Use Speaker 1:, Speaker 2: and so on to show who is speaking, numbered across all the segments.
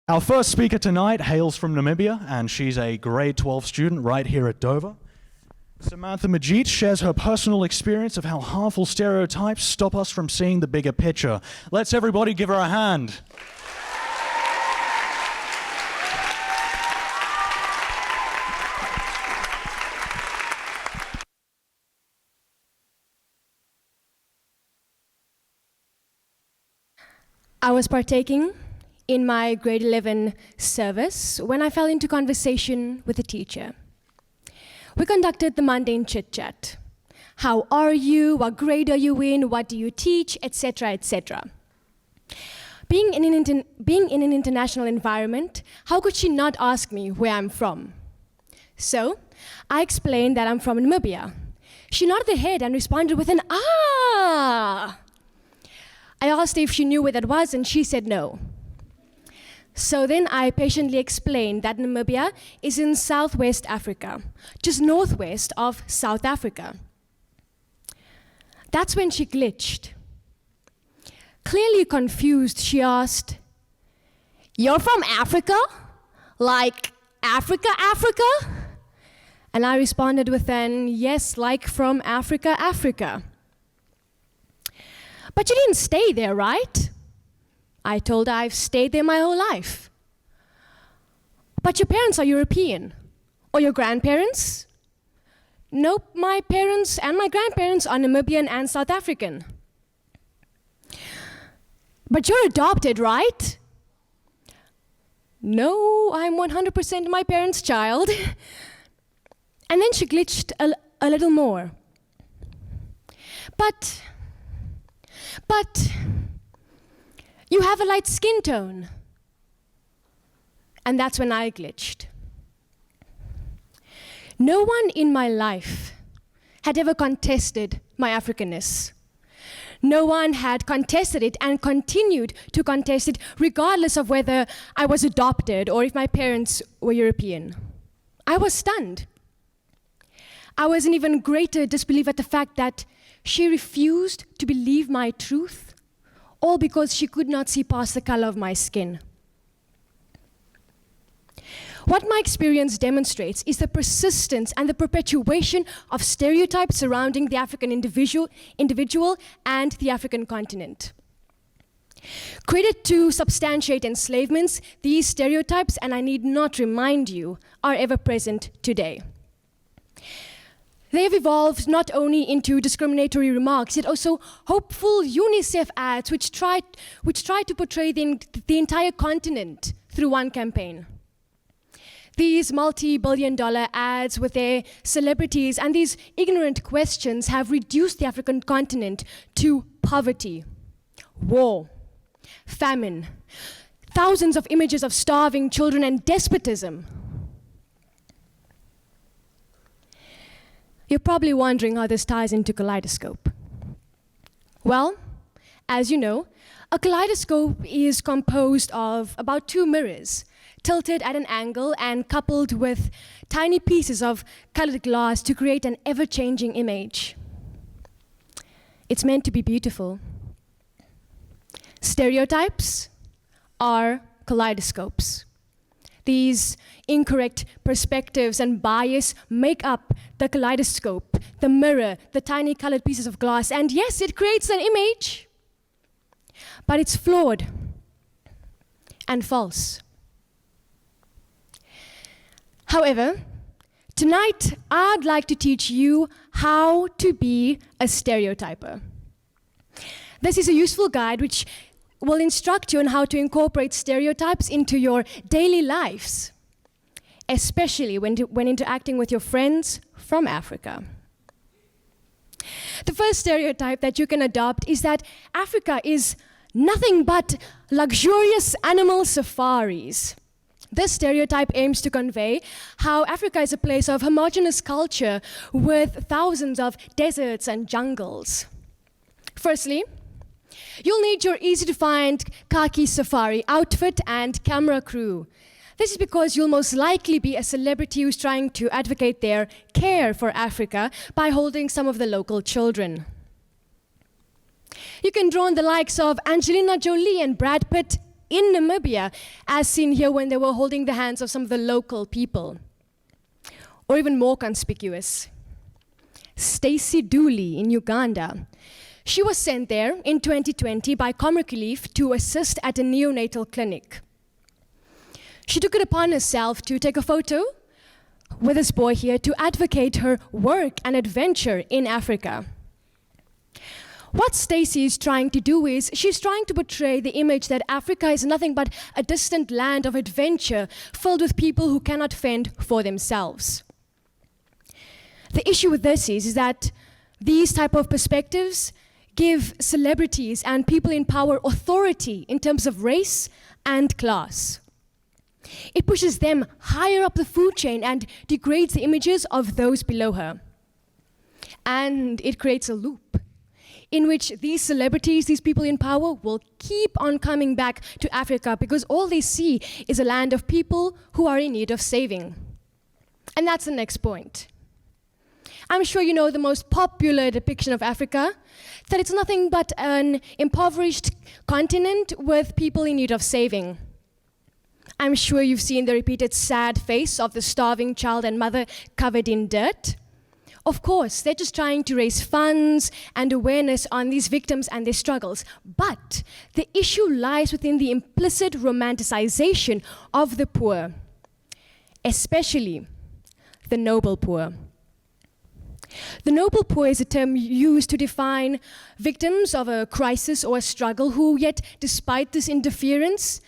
Speaker 1: Our first speaker tonight hails from Namibia, and she's a grade 12 student right here at Dover. Samantha Majiedt shares her personal experience of how harmful stereotypes stop us from seeing the bigger picture. Let's everybody give her a hand.
Speaker 2: I was partaking in my grade 11 service when I fell into conversation with a teacher. We conducted the mundane chit-chat. How are you? What grade are you in? What do you teach? Etc., etc. Being in an international environment, how could she not ask me where I'm from? So I explained that I'm from Namibia. She nodded her head and responded with an "ah." I asked her if she knew where that was, and she said no. So then I patiently explained that Namibia is in Southwest Africa, just northwest of South Africa. That's when she glitched. Clearly confused, she asked, "You're from Africa? Like Africa, Africa?" And I responded with an "yes, like from Africa, Africa." "But you didn't stay there, right?" I told her I've stayed there my whole life. "But your parents are European, or your grandparents?" "Nope, my parents and my grandparents are Namibian and South African." "But you're adopted, right?" "No, I'm 100% my parents' child." And then she glitched a little more. But you have a light skin tone." And that's when I glitched. No one in my life had ever contested my Africanness. No one had contested it and continued to contest it regardless of whether I was adopted or if my parents were European. I was stunned. I was in even greater disbelief at the fact that she refused to believe my truth, all because she could not see past the color of my skin. What my experience demonstrates is the persistence and the perpetuation of stereotypes surrounding the African individual and the African continent. Credit to substantiate enslavements, these stereotypes, and I need not remind you, are ever present today. They have evolved not only into discriminatory remarks, yet also hopeful UNICEF ads which try to portray the entire continent through one campaign. These multi-billion-dollar ads with their celebrities and these ignorant questions have reduced the African continent to poverty, war, famine, thousands of images of starving children, and despotism. You're probably wondering how this ties into kaleidoscope. Well, as you know, a kaleidoscope is composed of about 2 mirrors, tilted at an angle and coupled with tiny pieces of colored glass to create an ever-changing image. It's meant to be beautiful. Stereotypes are kaleidoscopes. These incorrect perspectives and bias make up the kaleidoscope, the mirror, the tiny colored pieces of glass, and yes, it creates an image, but it's flawed and false. However, tonight I'd like to teach you how to be a stereotyper. This is a useful guide which will instruct you on how to incorporate stereotypes into your daily lives, especially when interacting with your friends from Africa. The first stereotype that you can adopt is that Africa is nothing but luxurious animal safaris. This stereotype aims to convey how Africa is a place of homogeneous culture with thousands of deserts and jungles. Firstly, you'll need your easy-to-find khaki safari outfit and camera crew. This is because you'll most likely be a celebrity who's trying to advocate their care for Africa by holding some of the local children. You can draw on the likes of Angelina Jolie and Brad Pitt in Namibia, as seen here when they were holding the hands of some of the local people. Or even more conspicuous, Stacey Dooley in Uganda. She was sent there in 2020 by Comic Relief to assist at a neonatal clinic. She took it upon herself to take a photo with this boy here to advocate her work and adventure in Africa. What Stacey is trying to do is, she's trying to portray the image that Africa is nothing but a distant land of adventure filled with people who cannot fend for themselves. The issue with this is that these type of perspectives give celebrities and people in power authority in terms of race and class. It pushes them higher up the food chain and degrades the images of those below her. And it creates a loop in which these celebrities, these people in power, will keep on coming back to Africa because all they see is a land of people who are in need of saving. And that's the next point. I'm sure you know the most popular depiction of Africa, that it's nothing but an impoverished continent with people in need of saving. I'm sure you've seen the repeated sad face of the starving child and mother covered in dirt. Of course, they're just trying to raise funds and awareness on these victims and their struggles. But the issue lies within the implicit romanticization of the poor, especially the noble poor. The noble poor is a term used to define victims of a crisis or a struggle who yet, despite this interference,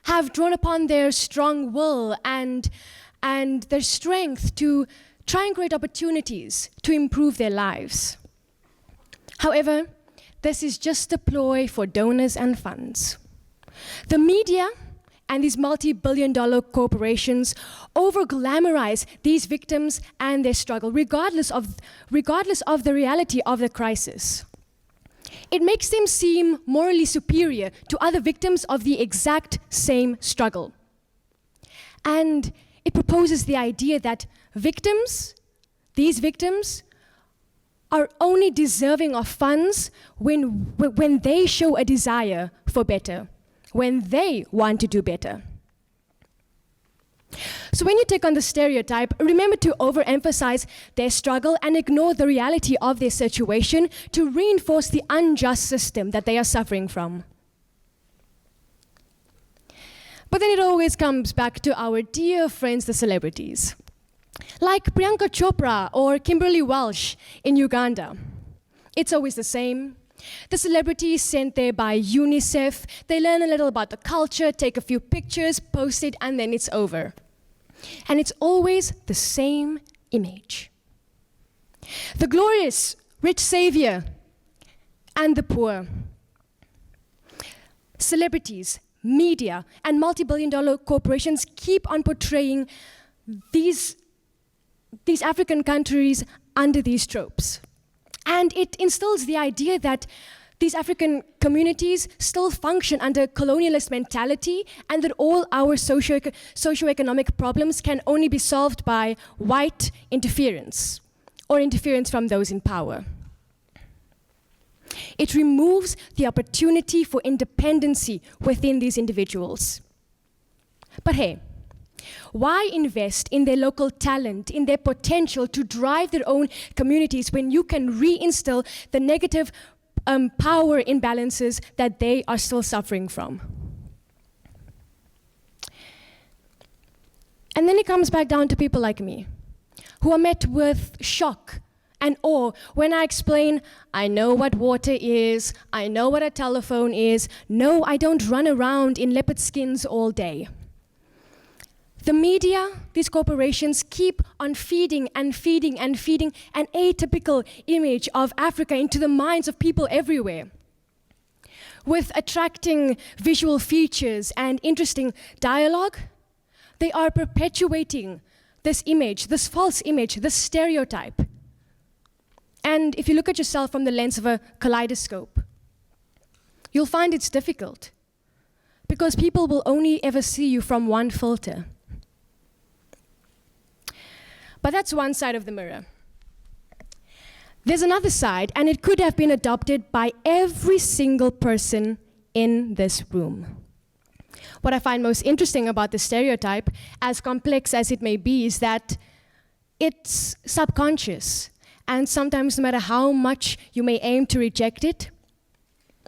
Speaker 2: have drawn upon their strong will and their strength to try and create opportunities to improve their lives. However, this is just a ploy for donors and funds. The media and these multi-billion-dollar corporations over-glamorize these victims and their struggle, regardless of the reality of the crisis. It makes them seem morally superior to other victims of the exact same struggle. And it proposes the idea that these victims, are only deserving of funds when they show a desire for better, when they want to do better. So when you take on the stereotype, remember to overemphasize their struggle and ignore the reality of their situation to reinforce the unjust system that they are suffering from. But then it always comes back to our dear friends, the celebrities, like Priyanka Chopra or Kimberly Welsh in Uganda. It's always the same. The celebrity is sent there by UNICEF. They learn a little about the culture, take a few pictures, post it, and then it's over. And it's always the same image. The glorious, rich savior, and the poor. Celebrities, media, and multi-billion-dollar corporations keep on portraying these African countries under these tropes. And it instills the idea that these African communities still function under colonialist mentality and that all our socioeconomic problems can only be solved by white interference or interference from those in power. It removes the opportunity for independency within these individuals. But hey, why invest in their local talent, in their potential to drive their own communities when you can reinstill the negative power imbalances that they are still suffering from? And then it comes back down to people like me, who are met with shock and awe when I explain, I know what water is, I know what a telephone is, no, I don't run around in leopard skins all day. The media, these corporations, keep on feeding and feeding and feeding an atypical image of Africa into the minds of people everywhere. With attracting visual features and interesting dialogue, they are perpetuating this image, this false image, this stereotype. And if you look at yourself from the lens of a kaleidoscope, you'll find it's difficult because people will only ever see you from one filter. But that's one side of the mirror. There's another side, and it could have been adopted by every single person in this room. What I find most interesting about the stereotype, as complex as it may be, is that it's subconscious. And sometimes, no matter how much you may aim to reject it,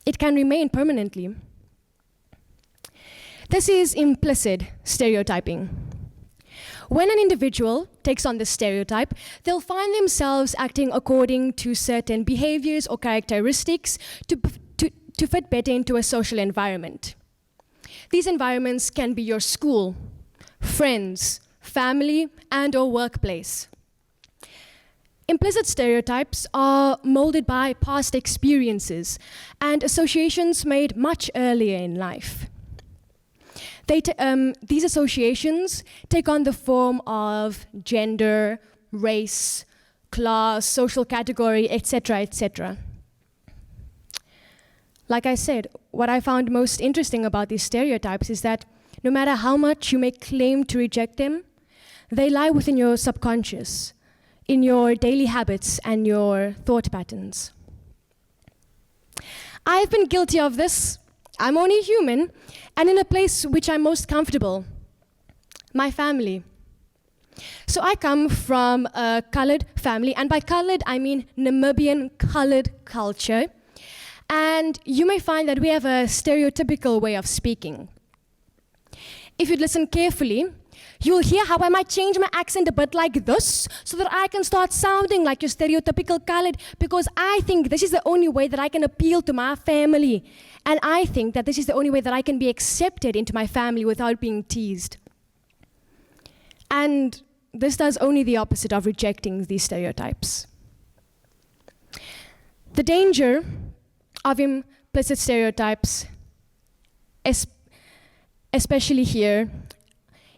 Speaker 2: it can remain permanently. This is implicit stereotyping. When an individual takes on this stereotype, they'll find themselves acting according to certain behaviors or characteristics to fit better into a social environment. These environments can be your school, friends, family, and/or workplace. Implicit stereotypes are molded by past experiences and associations made much earlier in life. These associations take on the form of gender, race, class, social category, etc., etc. Like I said, what I found most interesting about these stereotypes is that no matter how much you may claim to reject them, they lie within your subconscious, in your daily habits and your thought patterns. I've been guilty of this. I'm only human, and in a place which I'm most comfortable, my family. So I come from a colored family, and by colored I mean Namibian colored culture. And you may find that we have a stereotypical way of speaking. If you listen carefully, you'll hear how I might change my accent a bit like this so that I can start sounding like your stereotypical colored, because I think this is the only way that I can appeal to my family. And I think that this is the only way that I can be accepted into my family without being teased. And this does only the opposite of rejecting these stereotypes. The danger of implicit stereotypes, especially here,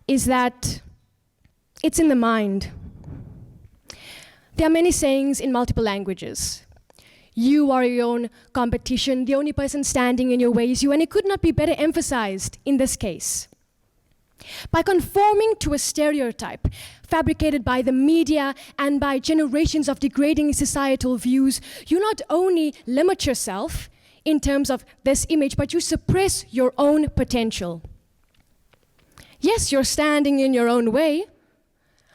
Speaker 2: is that it's in the mind. There are many sayings in multiple languages. You are your own competition, the only person standing in your way is you, and it could not be better emphasized in this case. By conforming to a stereotype fabricated by the media and by generations of degrading societal views, you not only limit yourself in terms of this image, but you suppress your own potential. Yes, you're standing in your own way,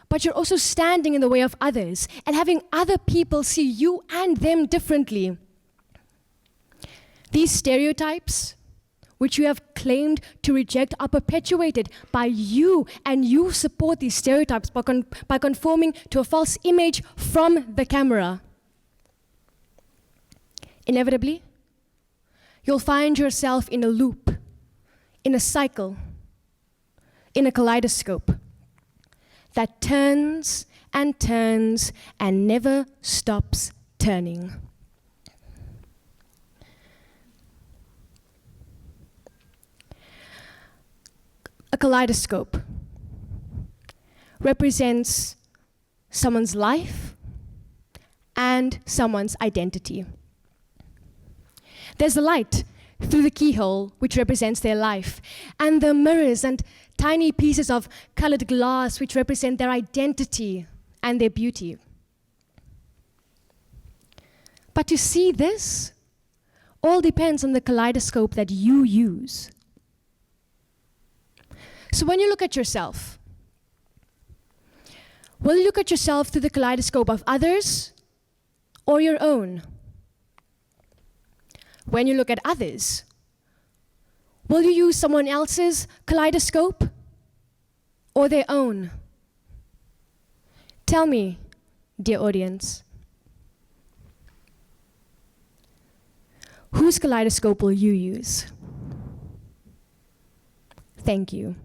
Speaker 2: but you're also standing in the way of others and having other people see you and them differently. These stereotypes, which you have claimed to reject, are perpetuated by you, and you support these stereotypes by conforming to a false image from the camera. Inevitably, you'll find yourself in a loop, in a cycle, in a kaleidoscope that turns and turns and never stops turning. A kaleidoscope represents someone's life and someone's identity. There's the light through the keyhole, which represents their life, and the mirrors and tiny pieces of colored glass, which represent their identity and their beauty. But to see this all depends on the kaleidoscope that you use. So when you look at yourself, will you look at yourself through the kaleidoscope of others or your own? When you look at others, will you use someone else's kaleidoscope or their own? Tell me, dear audience, whose kaleidoscope will you use? Thank you.